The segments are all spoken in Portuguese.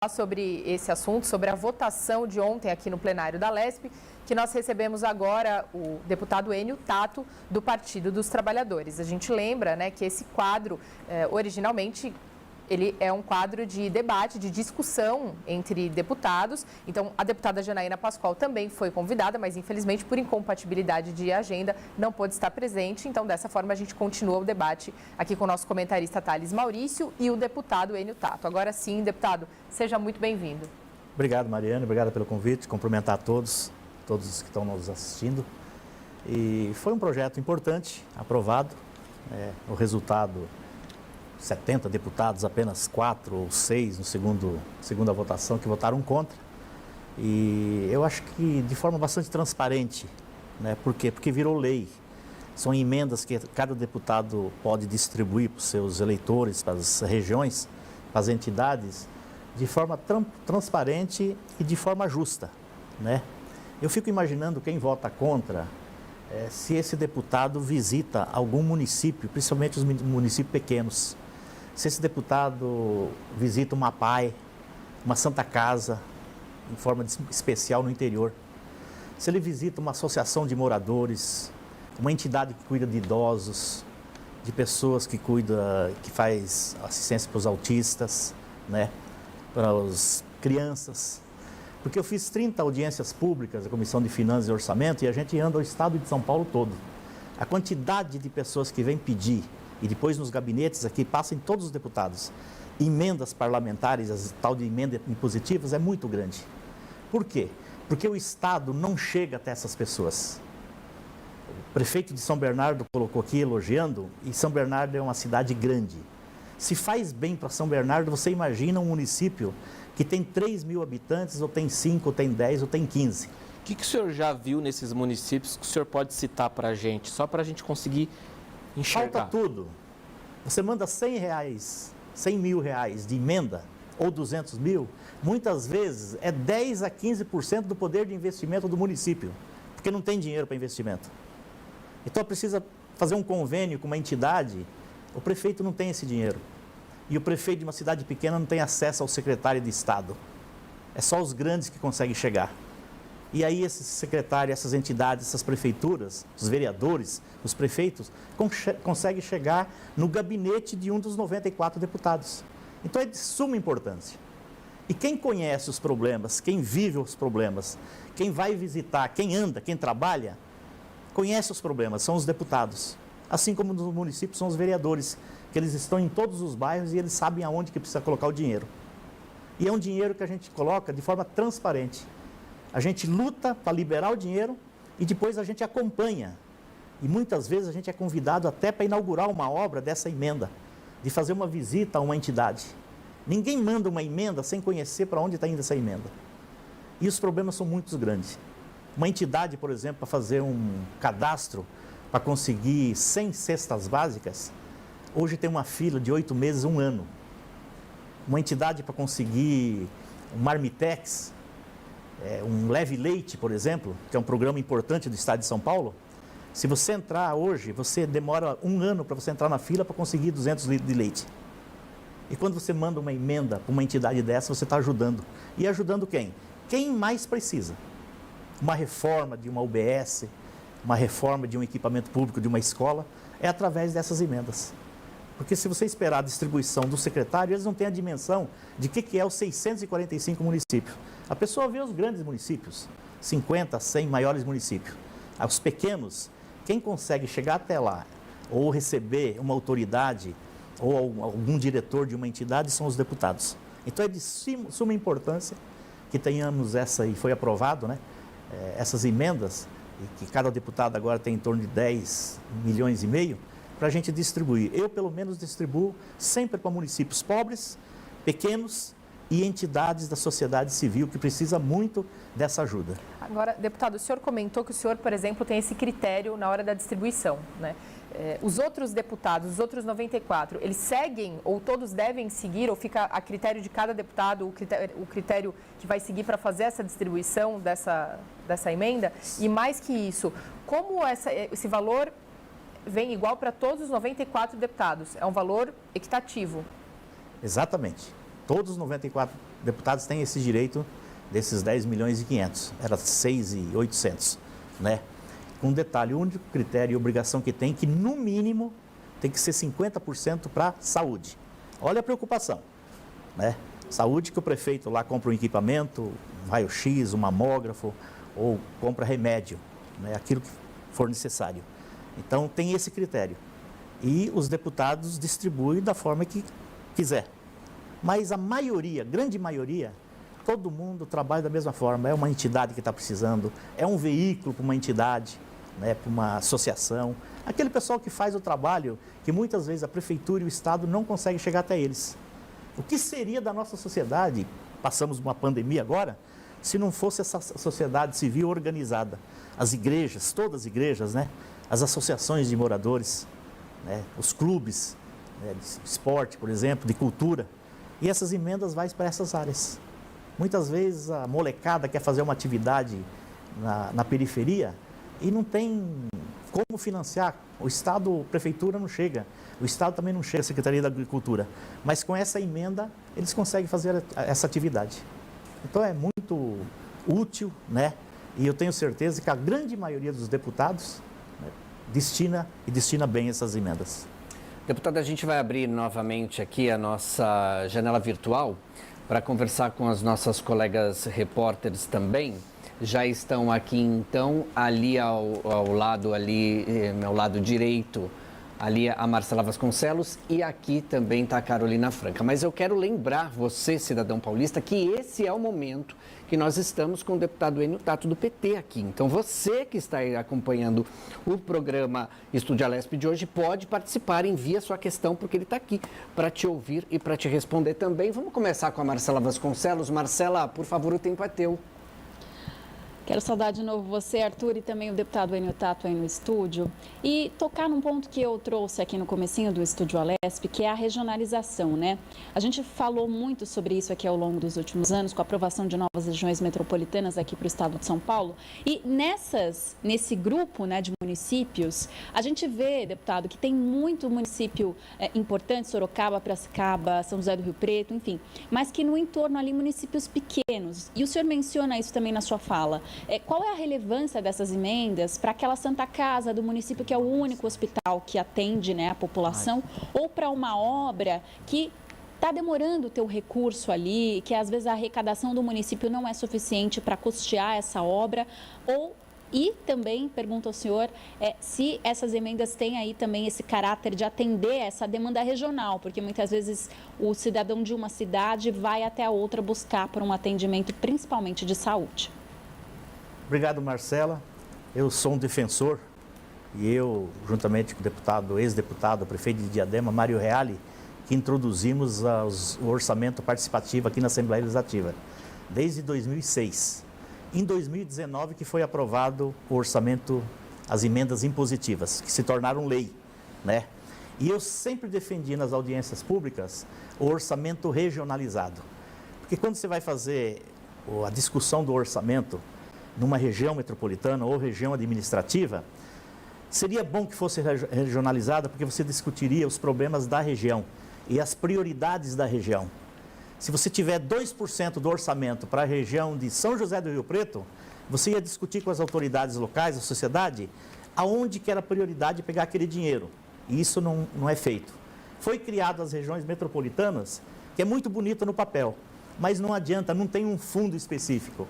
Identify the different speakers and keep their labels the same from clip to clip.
Speaker 1: Sobre esse assunto, sobre a votação de ontem aqui no plenário da Lesp, que nós recebemos agora o deputado Enio Tato, do Partido dos Trabalhadores. A gente lembra, né, que esse quadro, originalmente, ele é um quadro de debate, de discussão entre deputados. Então, a deputada Janaína Pascoal também foi convidada, mas infelizmente, por incompatibilidade de agenda, não pôde estar presente. Então, dessa forma, a gente continua o debate aqui com o nosso comentarista Thales Maurício e o deputado Enio Tato. Agora sim, deputado, seja muito bem-vindo.
Speaker 2: Obrigado, Mariane. Obrigado pelo convite. Cumprimentar todos os que estão nos assistindo. E foi um projeto importante, aprovado. O resultado... 70 deputados, apenas 4 ou 6 no segunda votação que votaram contra. E eu acho que de forma bastante transparente, né? Por quê? Porque virou lei. São emendas que cada deputado pode distribuir para os seus eleitores, para as regiões, para as entidades, de forma transparente e de forma justa, né? Eu fico imaginando quem vota contra, se esse deputado visita algum município, principalmente os municípios pequenos. Se esse deputado visita uma PAI, uma Santa Casa, em forma especial no interior. Se ele visita uma associação de moradores, uma entidade que cuida de idosos, de pessoas que faz assistência para os autistas, né, para as crianças. Porque eu fiz 30 audiências públicas da Comissão de Finanças e Orçamento e a gente anda o estado de São Paulo todo. A quantidade de pessoas que vêm pedir e depois nos gabinetes aqui, passam todos os deputados, emendas parlamentares, as tal de emendas impositivas, é muito grande. Por quê? Porque o Estado não chega até essas pessoas. O prefeito de São Bernardo colocou aqui elogiando, e São Bernardo é uma cidade grande. Se faz bem para São Bernardo, você imagina um município que tem 3 mil habitantes, ou tem 5, ou tem 10, ou tem 15.
Speaker 3: O que o senhor já viu nesses municípios que o senhor pode citar para a gente, só para a gente conseguir enxergar?
Speaker 2: Falta tudo. Você manda 100 mil reais de emenda, ou 200 mil, muitas vezes é 10 a 15% do poder de investimento do município, porque não tem dinheiro para investimento. Então precisa fazer um convênio com uma entidade, o prefeito não tem esse dinheiro. E o prefeito de uma cidade pequena não tem acesso ao secretário de Estado. É só os grandes que conseguem chegar. E aí esses secretários, essas entidades, essas prefeituras, os vereadores, os prefeitos, conseguem chegar no gabinete de um dos 94 deputados. Então é de suma importância. E quem conhece os problemas, quem vive os problemas, quem vai visitar, quem anda, quem trabalha, conhece os problemas, são os deputados. Assim como nos municípios são os vereadores, que eles estão em todos os bairros e eles sabem aonde que precisa colocar o dinheiro. E é um dinheiro que a gente coloca de forma transparente. A gente luta para liberar o dinheiro e depois a gente acompanha. E muitas vezes a gente é convidado até para inaugurar uma obra dessa emenda, de fazer uma visita a uma entidade. Ninguém manda uma emenda sem conhecer para onde está indo essa emenda. E os problemas são muito grandes. Uma entidade, por exemplo, para fazer um cadastro, para conseguir 100 cestas básicas, hoje tem uma fila de 8 meses, 1 ano. Uma entidade para conseguir um marmitex, um leve leite, por exemplo, que é um programa importante do estado de São Paulo, se você entrar hoje, você demora 1 ano para você entrar na fila para conseguir 200 litros de leite. E quando você manda uma emenda para uma entidade dessa, você está ajudando. E ajudando quem? Quem mais precisa. Uma reforma de uma UBS, uma reforma de um equipamento público, de uma escola, é através dessas emendas. Porque se você esperar a distribuição do secretário, eles não têm a dimensão de que é os 645 municípios. A pessoa vê os grandes municípios, 50, 100 maiores municípios. Os pequenos, quem consegue chegar até lá, ou receber uma autoridade, ou algum diretor de uma entidade, são os deputados. Então é de suma importância que tenhamos essa, e foi aprovado, né, essas emendas, e que cada deputado agora tem em torno de 10 milhões e meio, para a gente distribuir. Eu, pelo menos, distribuo sempre para municípios pobres, pequenos e entidades da sociedade civil que precisa muito dessa ajuda.
Speaker 1: Agora, deputado, o senhor comentou que o senhor, por exemplo, tem esse critério na hora da distribuição, né? Os outros deputados, os outros 94, eles seguem ou todos devem seguir ou fica a critério de cada deputado o critério que vai seguir para fazer essa distribuição dessa emenda? E mais que isso, como esse valor vem igual para todos os 94 deputados? É um valor equitativo?
Speaker 2: Exatamente. Todos os 94 deputados têm esse direito desses 10 milhões e 500, era 6.800, né? Com detalhe, o único critério e obrigação que tem, que no mínimo tem que ser 50% para saúde. Olha a preocupação, né? Saúde, que o prefeito lá compra um equipamento, um raio-x, um mamógrafo, ou compra remédio, né? Aquilo que for necessário. Então tem esse critério. E os deputados distribuem da forma que quiser. Mas a maioria, grande maioria, todo mundo trabalha da mesma forma. É uma entidade que está precisando, é um veículo para uma entidade, né, para uma associação. Aquele pessoal que faz o trabalho que muitas vezes a prefeitura e o Estado não conseguem chegar até eles. O que seria da nossa sociedade, passamos uma pandemia agora, se não fosse essa sociedade civil organizada? As igrejas, todas as igrejas, né? As associações de moradores, né? Os clubes, né? De esporte, por exemplo, de cultura. E essas emendas vão para essas áreas. Muitas vezes a molecada quer fazer uma atividade na periferia e não tem como financiar. O Estado, a Prefeitura não chega, o Estado também não chega, a Secretaria da Agricultura. Mas com essa emenda, eles conseguem fazer essa atividade. Então é muito útil, né? E eu tenho certeza que a grande maioria dos deputados, né, destina bem essas emendas.
Speaker 4: Deputado, a gente vai abrir novamente aqui a nossa janela virtual para conversar com as nossas colegas repórteres também. Já estão aqui, então, ali ao lado, ali, ao lado direito, ali a Marcela Vasconcelos, e aqui também está a Carolina Franca. Mas eu quero lembrar você, cidadão paulista, que esse é o momento que nós estamos com o deputado Enio Tato do PT aqui. Então, você que está aí acompanhando o programa Estúdio Alesp de hoje pode participar, envia sua questão, porque ele está aqui para te ouvir e para te responder também. Vamos começar com a Marcela Vasconcelos. Marcela, por favor, o tempo é teu.
Speaker 5: Quero saudar de novo você, Arthur, e também o deputado Enio Tato aí no estúdio. E tocar num ponto que eu trouxe aqui no comecinho do Estúdio Alesp, que é a regionalização, né? A gente falou muito sobre isso aqui ao longo dos últimos anos, com a aprovação de novas regiões metropolitanas aqui para o estado de São Paulo. E nesse grupo, né, de municípios, a gente vê, deputado, que tem muito município importante, Sorocaba, Piracicaba, São José do Rio Preto, enfim, mas que no entorno ali municípios pequenos. E o senhor menciona isso também na sua fala. Qual é a relevância dessas emendas para aquela Santa Casa do município que é o único hospital que atende, né, a população, ou para uma obra que está demorando ter o recurso ali, que às vezes a arrecadação do município não é suficiente para custear essa obra, e também pergunto ao senhor se essas emendas têm aí também esse caráter de atender essa demanda regional, porque muitas vezes o cidadão de uma cidade vai até a outra buscar por um atendimento principalmente de saúde.
Speaker 2: Obrigado, Marcela. Eu sou um defensor e eu, juntamente com o deputado, ex-deputado, prefeito de Diadema, Mário Reale, que introduzimos o orçamento participativo aqui na Assembleia Legislativa, desde 2006. Em 2019 que foi aprovado o orçamento, as emendas impositivas, que se tornaram lei, né? E eu sempre defendi nas audiências públicas o orçamento regionalizado. Porque quando você vai fazer a discussão do orçamento numa região metropolitana ou região administrativa, seria bom que fosse regionalizada, porque você discutiria os problemas da região e as prioridades da região. Se você tiver 2% do orçamento para a região de São José do Rio Preto, você ia discutir com as autoridades locais, a sociedade, aonde que era a prioridade pegar aquele dinheiro. E isso não é feito. Foi criado as regiões metropolitanas, que é muito bonito no papel, mas não adianta, não tem um fundo específico.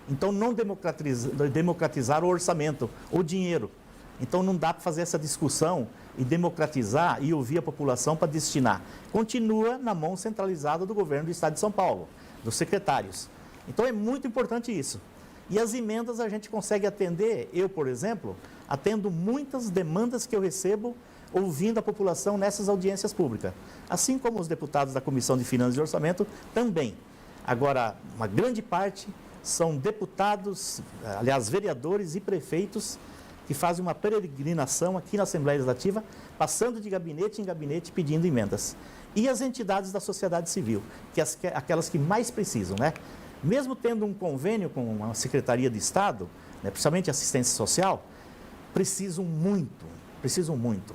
Speaker 2: Então, não democratizar o orçamento, o dinheiro. Então, não dá para fazer essa discussão e democratizar e ouvir a população para destinar. Continua na mão centralizada do governo do Estado de São Paulo, dos secretários. Então, é muito importante isso. E as emendas a gente consegue atender. Eu, por exemplo, atendo muitas demandas que eu recebo ouvindo a população nessas audiências públicas. Assim como os deputados da Comissão de Finanças e Orçamento também. Agora, uma grande parte são deputados, aliás, vereadores e prefeitos que fazem uma peregrinação aqui na Assembleia Legislativa, passando de gabinete em gabinete pedindo emendas. E as entidades da sociedade civil, aquelas que mais precisam, né? Mesmo tendo um convênio com a Secretaria de Estado, né, principalmente assistência social, precisam muito.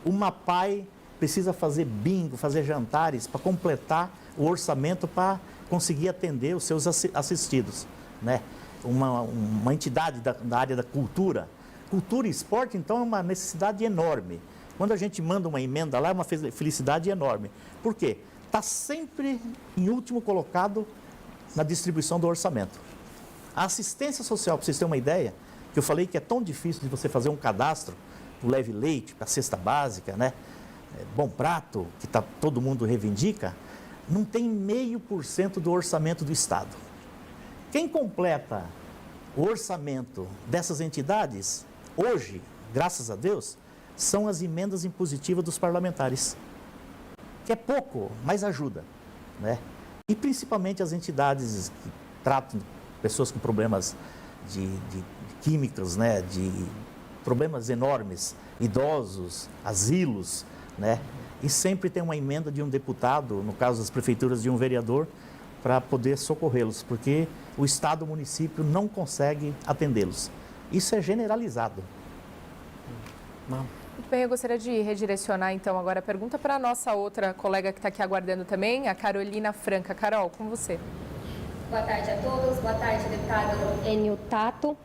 Speaker 2: O MAPAI precisa fazer bingo, fazer jantares para completar o orçamento para conseguir atender os seus assistidos, né? Uma entidade da área da cultura. Cultura e esporte, então, é uma necessidade enorme. Quando a gente manda uma emenda lá, é uma felicidade enorme. Por quê? Está sempre em último colocado na distribuição do orçamento. A assistência social, para vocês terem uma ideia, que eu falei que é tão difícil de você fazer um cadastro, o Leve Leite, para a cesta básica, né? Bom Prato, que todo mundo reivindica, não tem 0,5% do orçamento do Estado. Quem completa o orçamento dessas entidades, hoje, graças a Deus, são as emendas impositivas dos parlamentares. Que é pouco, mas ajuda, né? E principalmente as entidades que tratam pessoas com problemas de químicos, né? De problemas enormes, idosos, asilos, né? E sempre tem uma emenda de um deputado, no caso das prefeituras de um vereador, para poder socorrê-los, porque o Estado, o município não consegue atendê-los. Isso é generalizado.
Speaker 1: Muito bem, eu gostaria de redirecionar então agora a pergunta para a nossa outra colega que está aqui aguardando também, a Carolina Franca. Carol, com você.
Speaker 6: Boa tarde a todos, boa tarde, deputado Enio Tato.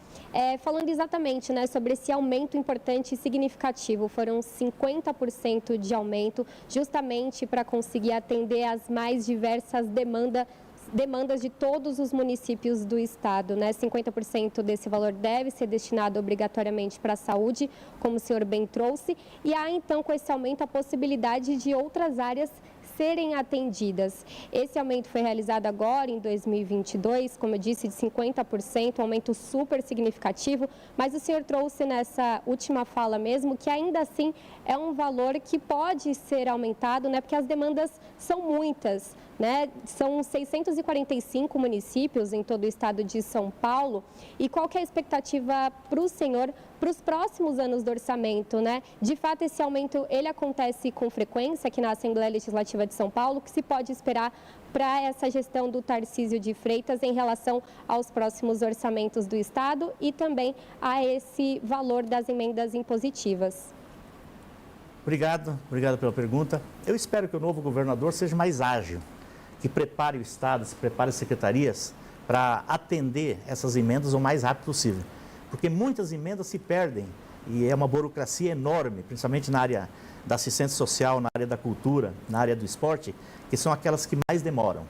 Speaker 6: Falando exatamente, né, sobre esse aumento importante e significativo, foram 50% de aumento, justamente para conseguir atender às mais diversas demandas de todos os municípios do estado, né? 50% desse valor deve ser destinado obrigatoriamente para a saúde, como o senhor bem trouxe, e há então com esse aumento a possibilidade de outras áreas serem atendidas. Esse aumento foi realizado agora em 2022, como eu disse, de 50%, um aumento super significativo, mas o senhor trouxe nessa última fala mesmo que ainda assim é um valor que pode ser aumentado, né? Porque as demandas são muitas, né? São 645 municípios em todo o estado de São Paulo. E qual que é a expectativa para o senhor para os próximos anos do orçamento, né? De fato, esse aumento ele acontece com frequência aqui na Assembleia Legislativa de São Paulo. O que se pode esperar para essa gestão do Tarcísio de Freitas em relação aos próximos orçamentos do estado e também a esse valor das emendas impositivas?
Speaker 2: Obrigado pela pergunta. Eu espero que o novo governador seja mais ágil, que prepare o Estado, se prepare as secretarias para atender essas emendas o mais rápido possível. Porque muitas emendas se perdem e é uma burocracia enorme, principalmente na área da assistência social, na área da cultura, na área do esporte, que são aquelas que mais demoram,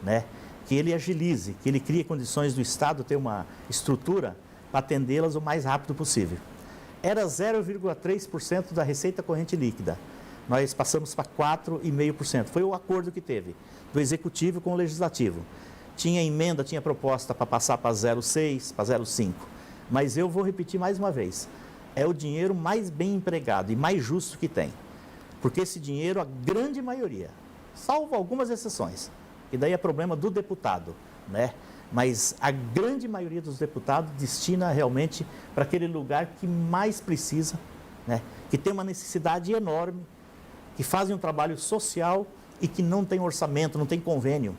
Speaker 2: né? Que ele agilize, que ele crie condições do Estado ter uma estrutura para atendê-las o mais rápido possível. Era 0,3% da receita corrente líquida. Nós passamos para 4,5%. Foi o acordo que teve do Executivo com o Legislativo. Tinha emenda, tinha proposta para passar para 0,6%, para 0,5%. Mas eu vou repetir mais uma vez. É o dinheiro mais bem empregado e mais justo que tem. Porque esse dinheiro, a grande maioria, salvo algumas exceções, e daí é problema do deputado, né? Mas a grande maioria dos deputados destina realmente para aquele lugar que mais precisa, né? Que tem uma necessidade enorme, que fazem um trabalho social e que não tem orçamento, não tem convênio.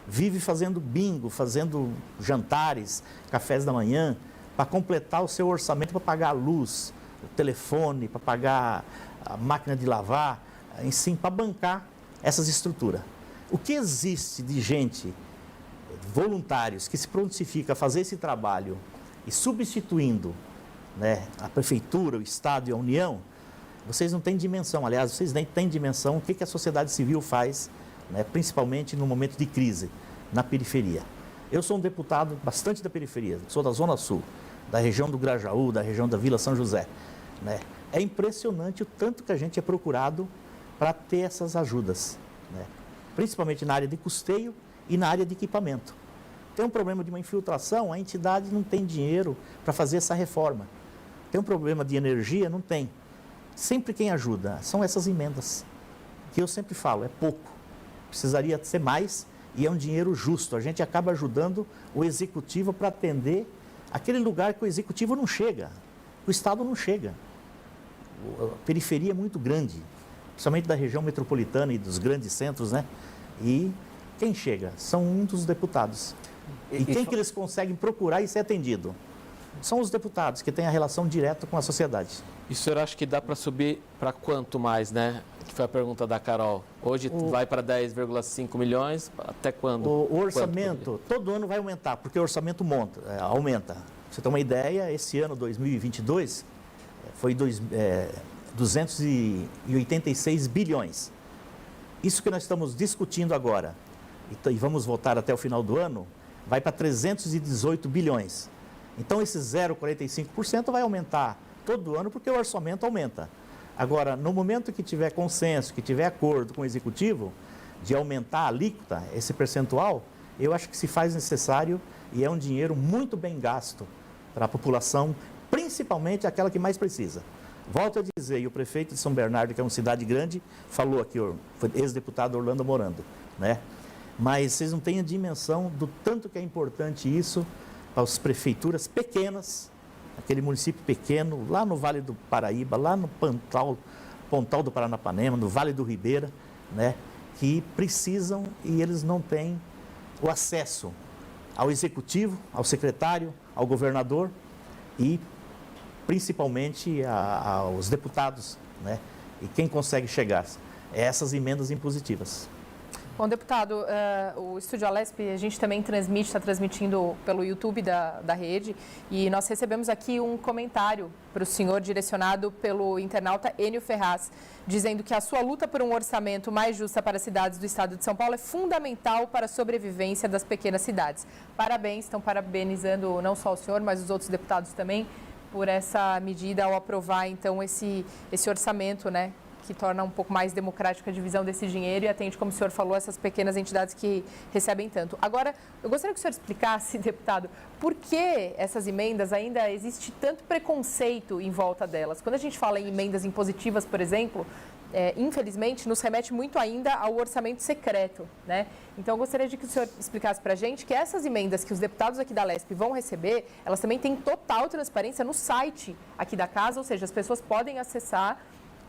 Speaker 2: Vive fazendo bingo, fazendo jantares, cafés da manhã, para completar o seu orçamento, para pagar a luz, o telefone, para pagar a máquina de lavar, enfim, para bancar essas estruturas. O que existe de gente, voluntários, que se prontifica a fazer esse trabalho e substituindo, né, a Prefeitura, o Estado e a União, vocês não têm dimensão. Aliás, vocês nem têm dimensão o que a sociedade civil faz, né, principalmente no momento de crise, na periferia. Eu sou um deputado bastante da periferia, sou da Zona Sul, da região do Grajaú, da região da Vila São José, né? É impressionante o tanto que a gente é procurado para ter essas ajudas, né? Principalmente na área de custeio e na área de equipamento. Tem um problema de uma infiltração, a entidade não tem dinheiro para fazer essa reforma. Tem um problema de energia, não tem. Sempre quem ajuda são essas emendas, que eu sempre falo, é pouco. Precisaria ser mais e é um dinheiro justo. A gente acaba ajudando o Executivo para atender aquele lugar que o Executivo não chega, o Estado não chega. A periferia é muito grande, principalmente da região metropolitana e dos grandes centros, né? E quem chega? São um dos deputados. E quem que eles conseguem procurar e ser atendido? são os deputados que têm a relação direta com a sociedade.
Speaker 3: E o senhor acha que dá para subir para quanto mais, né? Que foi a pergunta da Carol. Hoje vai para 10,5 milhões, até quando?
Speaker 2: O orçamento, todo ano vai aumentar, porque o orçamento aumenta. Pra você ter uma ideia, esse ano, 2022, foi 286 bilhões. Isso que nós estamos discutindo agora, e vamos votar até o final do ano, vai para 318 bilhões. Então, esse 0,45% vai aumentar todo ano, porque o orçamento aumenta. Agora, no momento que tiver consenso, que tiver acordo com o Executivo, de aumentar a alíquota, esse percentual, eu acho que se faz necessário e é um dinheiro muito bem gasto para a população, principalmente aquela que mais precisa. Volto a dizer, e o prefeito de São Bernardo, que é uma cidade grande, falou aqui, foi ex-deputado Orlando Morando, né? Mas vocês não têm a dimensão do tanto que é importante isso para as prefeituras pequenas, aquele município pequeno, lá no Vale do Paraíba, lá no Pontal do Paranapanema, no Vale do Ribeira, né? Que precisam e eles não têm o acesso ao executivo, ao secretário, ao governador e principalmente aos deputados, né? E quem consegue chegar? Essas emendas impositivas.
Speaker 1: Bom, deputado, o Estúdio Alesp, a gente também está transmitindo pelo YouTube da rede, e nós recebemos aqui um comentário para o senhor direcionado pelo internauta Enio Ferraz, dizendo que a sua luta por um orçamento mais justo para as cidades do estado de São Paulo é fundamental para a sobrevivência das pequenas cidades. Parabéns, estão parabenizando não só o senhor, mas os outros deputados também, por essa medida ao aprovar, então, esse orçamento, né? Que torna um pouco mais democrática a divisão desse dinheiro e atende, como o senhor falou, essas pequenas entidades que recebem tanto. Agora, eu gostaria que o senhor explicasse, deputado, por que essas emendas ainda existe tanto preconceito em volta delas? Quando a gente fala em emendas impositivas, por exemplo, infelizmente, nos remete muito ainda ao orçamento secreto, né? Então, eu gostaria de que o senhor explicasse para a gente que essas emendas que os deputados aqui da Lesp vão receber, elas também têm total transparência no site aqui da casa, ou seja, as pessoas podem acessar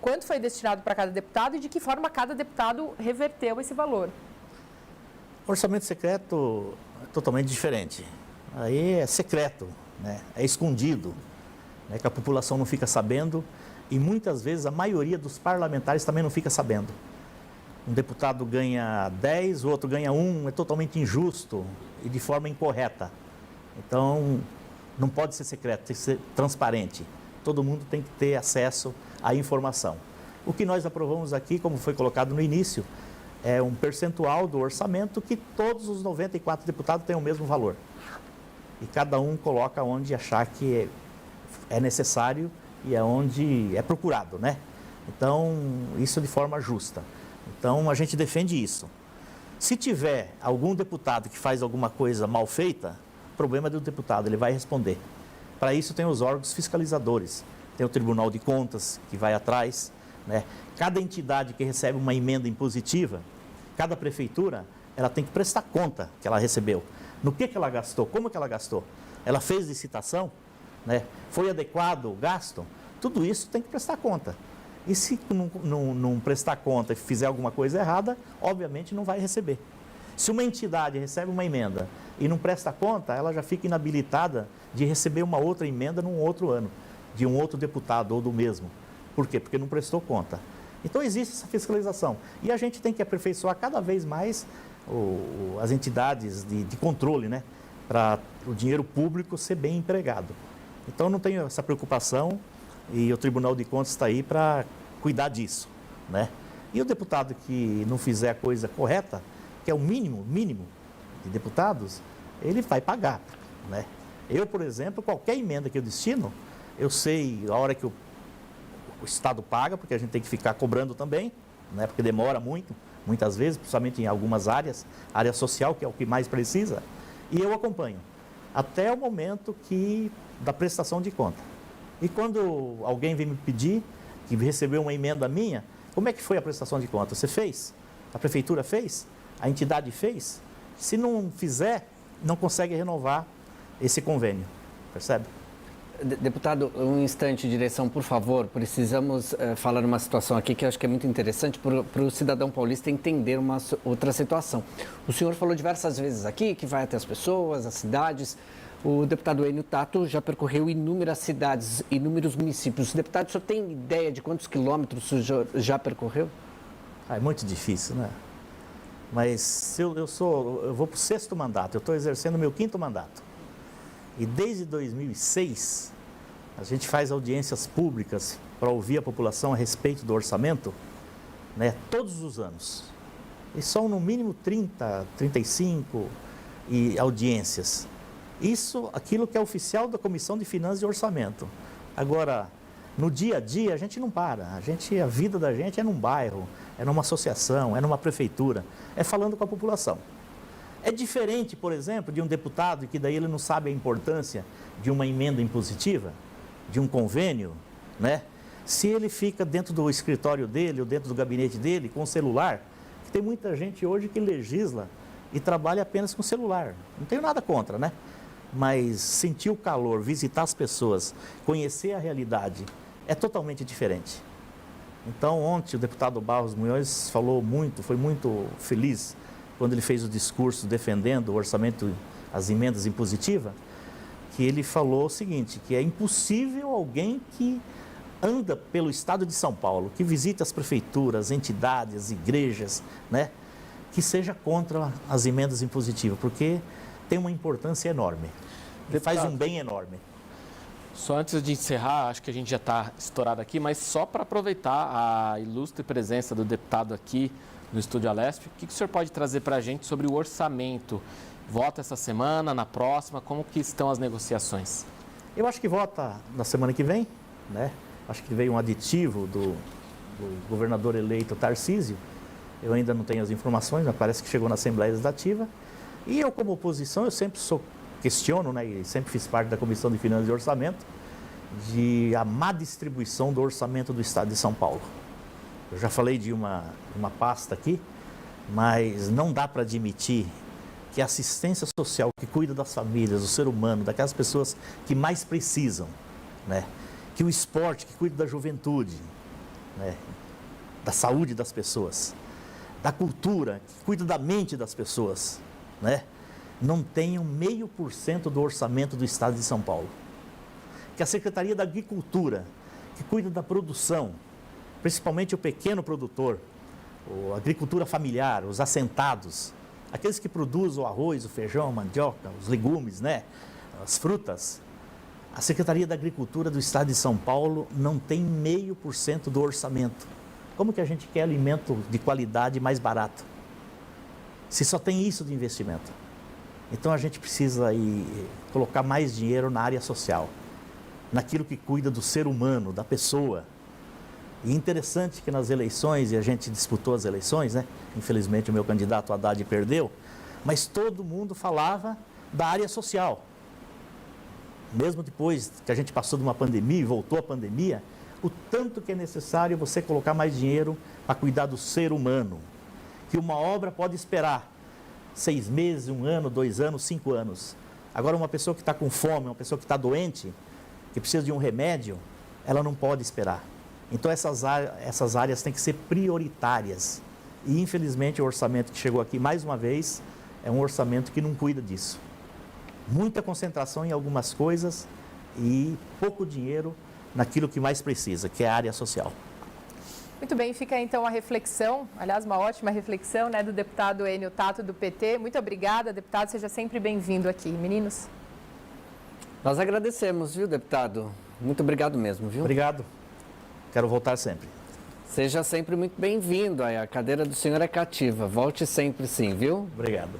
Speaker 1: quanto foi destinado para cada deputado e de que forma cada deputado reverteu esse valor.
Speaker 2: Orçamento secreto é totalmente diferente. Aí é secreto, né? É escondido, né? Que a população não fica sabendo e muitas vezes a maioria dos parlamentares também não fica sabendo. Um deputado ganha 10, o outro ganha 1, é totalmente injusto e de forma incorreta. Então, não pode ser secreto, tem que ser transparente. Todo mundo tem que ter acesso à informação. O que nós aprovamos aqui, como foi colocado no início, é um percentual do orçamento que todos os 94 deputados têm o mesmo valor. E cada um coloca onde achar que é necessário e é onde é procurado, né? Então, isso de forma justa. Então, a gente defende isso. Se tiver algum deputado que faz alguma coisa mal feita, o problema é do deputado, ele vai responder. Para isso tem os órgãos fiscalizadores, tem o Tribunal de Contas que vai atrás, né? Cada entidade que recebe uma emenda impositiva, cada prefeitura, ela tem que prestar conta que ela recebeu. No que ela gastou, como que ela gastou? Ela fez licitação, né? Foi adequado o gasto? Tudo isso tem que prestar conta. E se não prestar conta e fizer alguma coisa errada, obviamente não vai receber. Se uma entidade recebe uma emenda e não presta conta, ela já fica inabilitada de receber uma outra emenda num outro ano, de um outro deputado ou do mesmo. Por quê? Porque não prestou conta. Então existe essa fiscalização. E a gente tem que aperfeiçoar cada vez mais as entidades de controle, né? Para o dinheiro público ser bem empregado. Então não tenho essa preocupação e o Tribunal de Contas está aí para cuidar disso, né? E o deputado que não fizer a coisa correta, que é o mínimo de deputados, ele vai pagar, né? Eu, por exemplo, qualquer emenda que eu destino, eu sei a hora que o Estado paga, porque a gente tem que ficar cobrando também, né? Porque demora muitas vezes, principalmente em algumas áreas, área social, que é o que mais precisa, e eu acompanho, até o momento da prestação de conta. E quando alguém vem me pedir, que recebeu uma emenda minha, como é que foi a prestação de conta? Você fez? A prefeitura fez? A entidade fez? Se não fizer, não consegue renovar esse convênio, percebe?
Speaker 4: Deputado, um instante, direção, por favor. Precisamos falar uma situação aqui que eu acho que é muito interessante para o cidadão paulista entender uma outra situação. O senhor falou diversas vezes aqui que vai até as pessoas, as cidades. O deputado Enio Tato já percorreu inúmeras cidades, inúmeros municípios. O deputado, o senhor tem ideia de quantos quilômetros o senhor já percorreu?
Speaker 2: É muito difícil, né? Mas eu vou para o 6º mandato, eu estou exercendo o meu 5º mandato. E desde 2006, a gente faz audiências públicas para ouvir a população a respeito do orçamento, né, todos os anos. E são no mínimo 30, 35 audiências. Isso, aquilo que é oficial da Comissão de Finanças e Orçamento. Agora, no dia a dia, a gente não para. A vida da gente é num bairro, é numa associação, é numa prefeitura, é falando com a população. É diferente, por exemplo, de um deputado que daí ele não sabe a importância de uma emenda impositiva, de um convênio, né? Se ele fica dentro do escritório dele ou dentro do gabinete dele com o celular, que tem muita gente hoje que legisla e trabalha apenas com celular. Não tenho nada contra, né? Mas sentir o calor, visitar as pessoas, conhecer a realidade, é totalmente diferente. Então, ontem o deputado Barros Munhoz falou muito, foi muito feliz quando ele fez o discurso defendendo o orçamento, as emendas impositivas, que ele falou o seguinte, que é impossível alguém que anda pelo estado de São Paulo, que visita as prefeituras, entidades, as igrejas, né, que seja contra as emendas impositivas, porque tem uma importância enorme, faz um bem enorme.
Speaker 3: Só antes de encerrar, acho que a gente já está estourado aqui, mas só para aproveitar a ilustre presença do deputado aqui no Estúdio Alesp, o que o senhor pode trazer para a gente sobre o orçamento? Vota essa semana, na próxima, como que estão as negociações?
Speaker 2: Eu acho que vota na semana que vem, né? Acho que veio um aditivo do governador eleito Tarcísio. Eu ainda não tenho as informações, mas parece que chegou na Assembleia Legislativa. E eu, como oposição, eu sempre questiono, né, e sempre fiz parte da Comissão de Finanças e Orçamento, de a má distribuição do orçamento do Estado de São Paulo. Eu já falei de uma pasta aqui, mas não dá para admitir que a assistência social que cuida das famílias, do ser humano, daquelas pessoas que mais precisam, né, que o esporte que cuida da juventude, né, da saúde das pessoas, da cultura que cuida da mente das pessoas, né, não tenham 0,5% do orçamento do Estado de São Paulo. Que a Secretaria da Agricultura, que cuida da produção, principalmente o pequeno produtor, a agricultura familiar, os assentados, aqueles que produzem o arroz, o feijão, a mandioca, os legumes, né, as frutas. A Secretaria da Agricultura do Estado de São Paulo não tem 0,5% do orçamento. Como que a gente quer alimento de qualidade mais barato? Se só tem isso de investimento. Então a gente precisa aí colocar mais dinheiro na área social, naquilo que cuida do ser humano, da pessoa. E interessante que nas eleições, e a gente disputou as eleições, né? Infelizmente o meu candidato Haddad perdeu, mas todo mundo falava da área social. Mesmo depois que a gente passou de uma pandemia e voltou a pandemia, o tanto que é necessário você colocar mais dinheiro para cuidar do ser humano. Que uma obra pode esperar 6 meses, 1 ano, 2 anos, 5 anos. Agora, uma pessoa que está com fome, uma pessoa que está doente, que precisa de um remédio, ela não pode esperar. Então, essas áreas têm que ser prioritárias. E, infelizmente, o orçamento que chegou aqui, mais uma vez, é um orçamento que não cuida disso. Muita concentração em algumas coisas e pouco dinheiro naquilo que mais precisa, que é a área social.
Speaker 1: Muito bem, fica então a reflexão, aliás, uma ótima reflexão, né, do deputado Enio Tato, do PT. Muito obrigada, deputado, seja sempre bem-vindo aqui. Meninos?
Speaker 4: Nós agradecemos, viu, deputado? Muito obrigado mesmo, viu?
Speaker 2: Obrigado. Quero voltar sempre.
Speaker 4: Seja sempre muito bem-vindo. A cadeira do senhor é cativa. Volte sempre sim, viu?
Speaker 2: Obrigado.